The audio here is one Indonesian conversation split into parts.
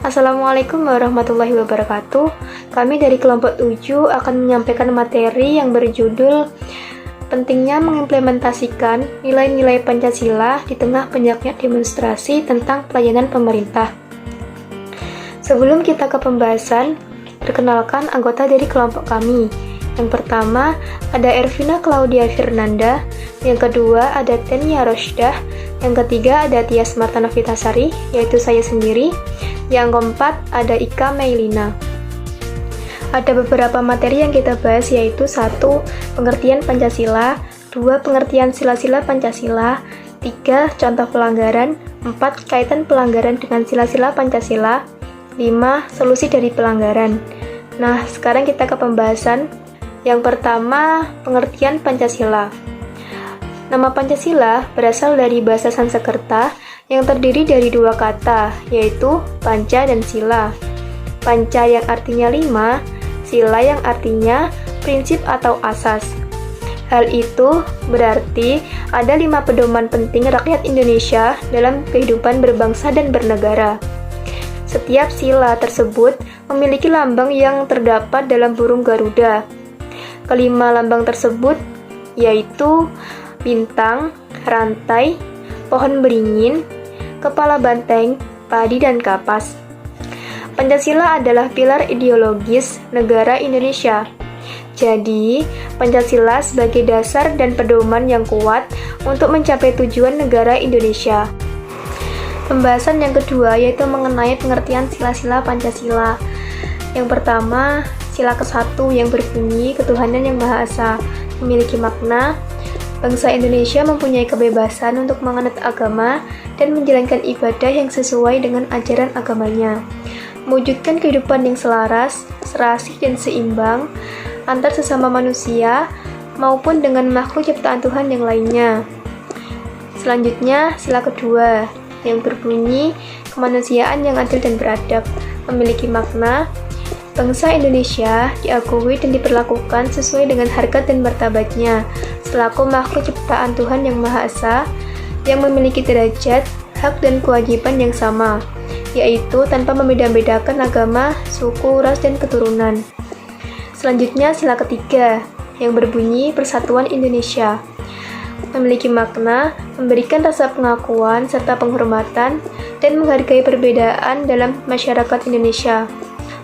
Assalamualaikum warahmatullahi wabarakatuh. Kami dari kelompok 7 akan menyampaikan materi yang berjudul pentingnya mengimplementasikan nilai-nilai Pancasila di tengah banyaknya demonstrasi tentang pelayanan pemerintah. Sebelum kita ke pembahasan, perkenalkan anggota dari kelompok kami. Yang pertama ada Ervina Claudia Fernanda, yang kedua ada Tenia Rosdah, yang ketiga ada Tias Marta Novitasari, yaitu saya sendiri, yang keempat ada Ika Meilina. Ada beberapa materi yang kita bahas, yaitu 1. Pengertian Pancasila, 2. Pengertian sila-sila Pancasila, 3. Contoh pelanggaran, 4. Kaitan pelanggaran dengan sila-sila Pancasila, 5. Solusi dari pelanggaran. Nah, sekarang kita ke pembahasan. Yang pertama, pengertian Pancasila. Nama Pancasila berasal dari bahasa Sanskerta yang terdiri dari dua kata, yaitu panca dan sila. Panca yang artinya 5, sila yang artinya prinsip atau asas. Hal itu berarti ada 5 pedoman penting rakyat Indonesia dalam kehidupan berbangsa dan bernegara. Setiap sila tersebut memiliki lambang yang terdapat dalam burung Garuda. Kelima lambang tersebut yaitu bintang, rantai, pohon beringin, kepala banteng, padi, dan kapas. Pancasila adalah pilar ideologis negara Indonesia. Jadi, Pancasila sebagai dasar dan pedoman yang kuat untuk mencapai tujuan negara Indonesia. Pembahasan yang kedua yaitu mengenai pengertian sila-sila Pancasila. Yang pertama, sila ke-1 yang berbunyi ketuhanan yang Maha Esa memiliki makna bangsa Indonesia mempunyai kebebasan untuk menganut agama dan menjalankan ibadah yang sesuai dengan ajaran agamanya, mewujudkan kehidupan yang selaras, serasi, dan seimbang antar sesama manusia maupun dengan makhluk ciptaan Tuhan yang lainnya. Selanjutnya, sila kedua yang berbunyi kemanusiaan yang adil dan beradab memiliki makna bangsa Indonesia diakui dan diperlakukan sesuai dengan harkat dan martabatnya selaku makhluk ciptaan Tuhan yang Maha Esa yang memiliki derajat, hak, dan kewajiban yang sama, yaitu tanpa membeda-bedakan agama, suku, ras, dan keturunan. Selanjutnya, sila ketiga yang berbunyi Persatuan Indonesia memiliki makna memberikan rasa pengakuan serta penghormatan dan menghargai perbedaan dalam masyarakat Indonesia.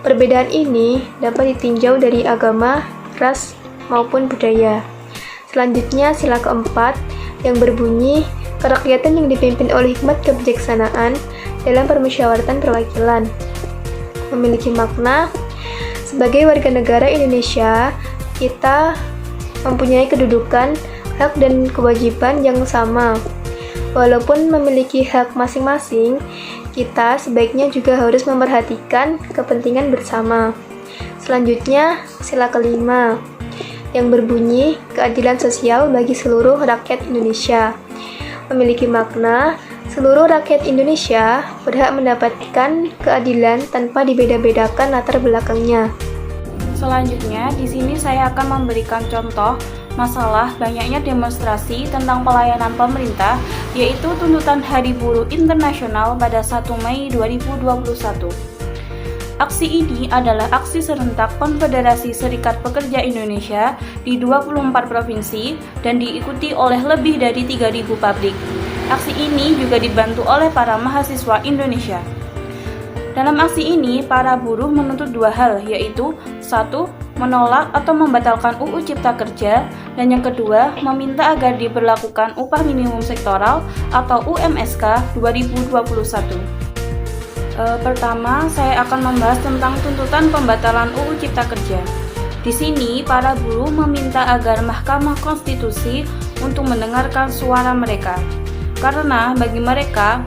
Perbedaan ini dapat ditinjau dari agama, ras, maupun budaya. Selanjutnya, sila keempat yang berbunyi kerakyatan yang dipimpin oleh hikmat kebijaksanaan dalam permusyawaratan perwakilan. Memiliki makna sebagai warga negara Indonesia, kita mempunyai kedudukan, hak, dan kewajiban yang sama. Walaupun memiliki hak masing-masing, kita sebaiknya juga harus memperhatikan kepentingan bersama. Selanjutnya, sila kelima yang berbunyi keadilan sosial bagi seluruh rakyat Indonesia. Memiliki makna seluruh rakyat Indonesia berhak mendapatkan keadilan tanpa dibeda-bedakan latar belakangnya. Selanjutnya, di sini saya akan memberikan contoh masalah banyaknya demonstrasi tentang pelayanan pemerintah, yaitu tuntutan Hari Buruh Internasional pada 1 Mei 2021. Aksi ini adalah aksi serentak Konfederasi Serikat Pekerja Indonesia di 24 provinsi dan diikuti oleh lebih dari 3.000 pabrik. Aksi ini juga dibantu oleh para mahasiswa Indonesia. Dalam aksi ini, para buruh menuntut dua hal, yaitu 1. Menolak atau membatalkan UU Cipta Kerja, dan yang kedua, meminta agar diberlakukan upah minimum sektoral atau UMSK 2021. Pertama, saya akan membahas tentang tuntutan pembatalan UU Cipta Kerja. Di sini, para buruh meminta agar Mahkamah Konstitusi untuk mendengarkan suara mereka. Karena bagi mereka,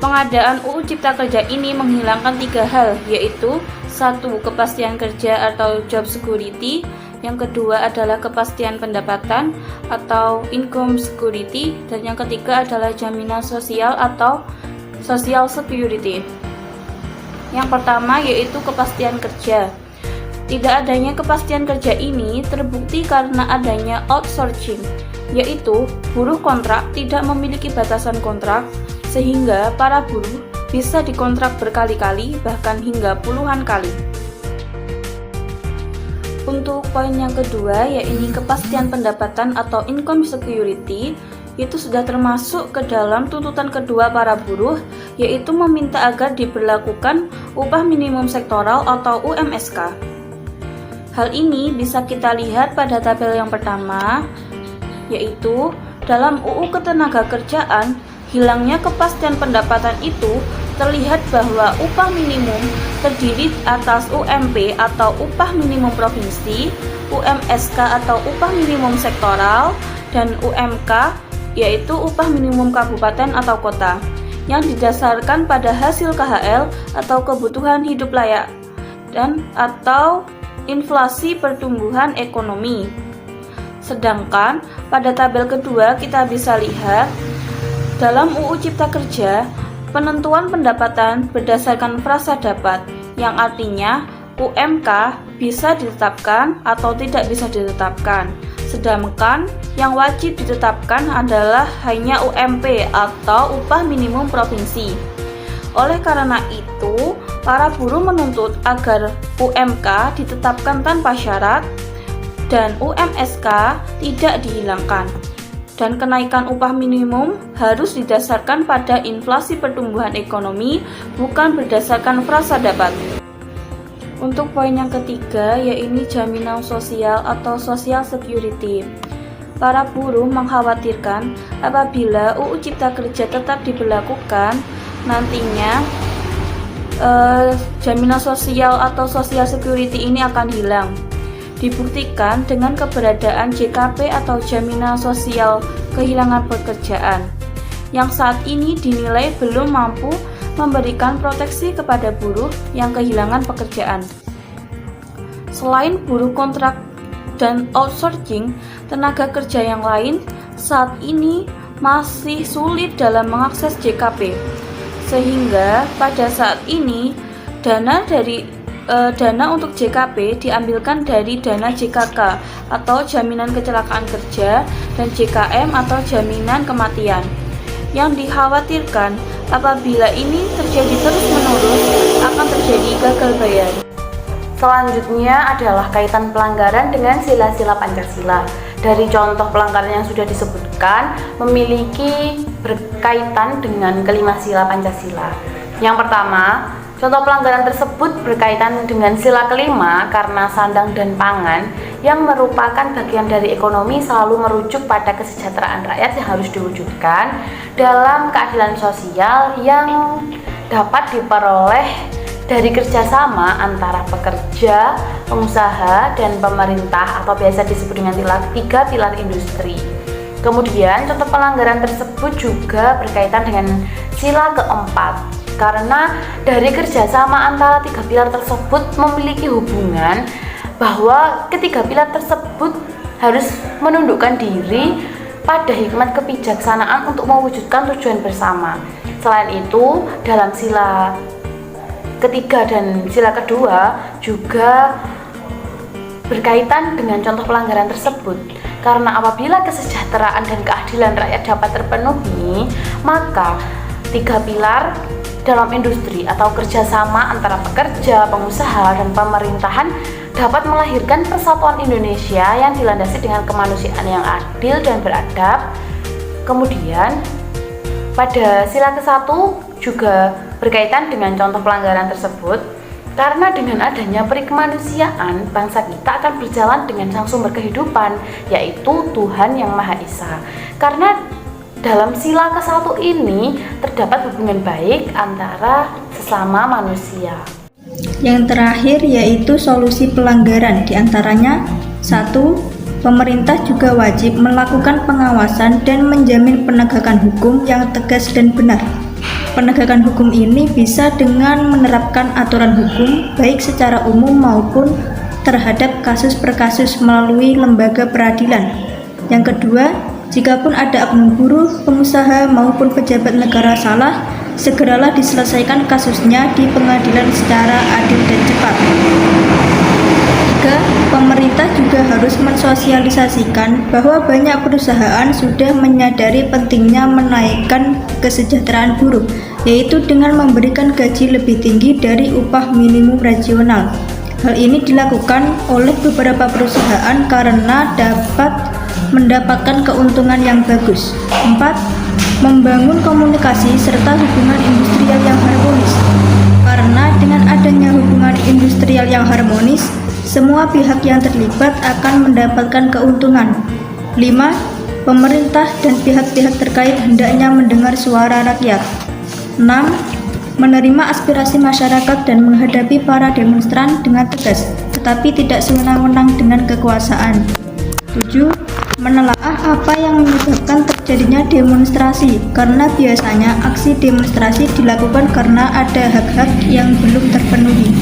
pengadaan UU Cipta Kerja ini menghilangkan 3 hal, yaitu 1. Kepastian kerja atau job security. Yang kedua adalah kepastian pendapatan atau income security. Dan yang ketiga adalah jaminan sosial atau social security. Yang pertama yaitu kepastian kerja. Tidak adanya kepastian kerja ini terbukti karena adanya outsourcing, yaitu buruh kontrak tidak memiliki batasan kontrak, sehingga para buruh bisa dikontrak berkali-kali, bahkan hingga puluhan kali. Untuk poin yang kedua, yaitu kepastian pendapatan atau income security, itu sudah termasuk ke dalam tuntutan kedua para buruh, yaitu meminta agar diberlakukan upah minimum sektoral atau UMSK. Hal ini bisa kita lihat pada tabel yang pertama, yaitu dalam UU Ketenagakerjaan, hilangnya kepastian pendapatan itu terlihat bahwa upah minimum terdiri atas UMP atau upah minimum provinsi, UMSK atau upah minimum sektoral, dan UMK yaitu upah minimum kabupaten atau kota yang didasarkan pada hasil KHL atau kebutuhan hidup layak dan atau inflasi pertumbuhan ekonomi. Sedangkan pada tabel kedua kita bisa lihat dalam UU Cipta Kerja, penentuan pendapatan berdasarkan frasa dapat, yang artinya UMK bisa ditetapkan atau tidak bisa ditetapkan. Sedangkan yang wajib ditetapkan adalah hanya UMP atau upah minimum provinsi. Oleh karena itu, para buruh menuntut agar UMK ditetapkan tanpa syarat dan UMSK tidak dihilangkan. Dan kenaikan upah minimum harus didasarkan pada inflasi pertumbuhan ekonomi, bukan berdasarkan frasa dapat. Untuk poin yang ketiga, yaitu jaminan sosial atau social security. Para buruh mengkhawatirkan apabila UU Cipta Kerja tetap diberlakukan, nantinya jaminan sosial atau social security ini akan hilang. Dibuktikan dengan keberadaan JKP atau jaminan sosial kehilangan pekerjaan, yang saat ini dinilai belum mampu memberikan proteksi kepada buruh yang kehilangan pekerjaan. Selain buruh kontrak dan outsourcing, tenaga kerja yang lain saat ini masih sulit dalam mengakses JKP, sehingga pada saat ini dana untuk JKP diambilkan dari dana JKK atau jaminan kecelakaan kerja dan JKM atau jaminan kematian. Yang dikhawatirkan apabila ini terjadi terus-menerus akan terjadi gagal bayar. Selanjutnya adalah kaitan pelanggaran dengan sila-sila Pancasila. Dari contoh pelanggaran yang sudah disebutkan memiliki berkaitan dengan kelima sila Pancasila. Yang pertama, contoh pelanggaran tersebut berkaitan dengan sila kelima karena sandang dan pangan yang merupakan bagian dari ekonomi selalu merujuk pada kesejahteraan rakyat yang harus diwujudkan dalam keadilan sosial yang dapat diperoleh dari kerjasama antara pekerja, pengusaha, dan pemerintah atau biasa disebut dengan tiga pilar industri. Kemudian contoh pelanggaran tersebut juga berkaitan dengan sila keempat karena dari kerjasama antara tiga pilar tersebut memiliki hubungan bahwa ketiga pilar tersebut harus menundukkan diri pada hikmat kebijaksanaan untuk mewujudkan tujuan bersama. Selain itu, dalam sila ketiga dan sila kedua juga berkaitan dengan contoh pelanggaran tersebut karena apabila kesejahteraan dan keadilan rakyat dapat terpenuhi, maka tiga pilar dalam industri atau kerjasama antara pekerja, pengusaha, dan pemerintahan dapat melahirkan persatuan Indonesia yang dilandasi dengan kemanusiaan yang adil dan beradab. Kemudian pada sila ke-1 juga berkaitan dengan contoh pelanggaran tersebut karena dengan adanya perikemanusiaan, bangsa kita akan berjalan dengan sang sumber kehidupan, yaitu Tuhan Yang Maha Esa. Karena dalam sila ke-1 ini terdapat hubungan baik antara sesama manusia. Yang terakhir yaitu solusi pelanggaran, diantaranya 1. Pemerintah juga wajib melakukan pengawasan dan menjamin penegakan hukum yang tegas dan benar. Penegakan hukum ini bisa dengan menerapkan aturan hukum baik secara umum maupun terhadap kasus per kasus melalui lembaga peradilan. Yang kedua, jikapun ada oknum buruh, pengusaha maupun pejabat negara salah, segeralah diselesaikan kasusnya di pengadilan secara adil dan cepat. 3. Pemerintah juga harus mensosialisasikan bahwa banyak perusahaan sudah menyadari pentingnya menaikkan kesejahteraan buruh yaitu dengan memberikan gaji lebih tinggi dari upah minimum regional. Hal ini dilakukan oleh beberapa perusahaan karena dapat mendapatkan keuntungan yang bagus. 4. Membangun komunikasi serta hubungan industrial yang harmonis. Karena dengan adanya hubungan industrial yang harmonis, semua pihak yang terlibat akan mendapatkan keuntungan. 5. Pemerintah dan pihak-pihak terkait hendaknya mendengar suara rakyat. 6. Menerima aspirasi masyarakat dan menghadapi para demonstran dengan tegas, tetapi tidak sewenang-wenang dengan kekuasaan. 7. Menelaah apa yang menyebabkan terjadinya demonstrasi, karena biasanya aksi demonstrasi dilakukan karena ada hak-hak yang belum terpenuhi.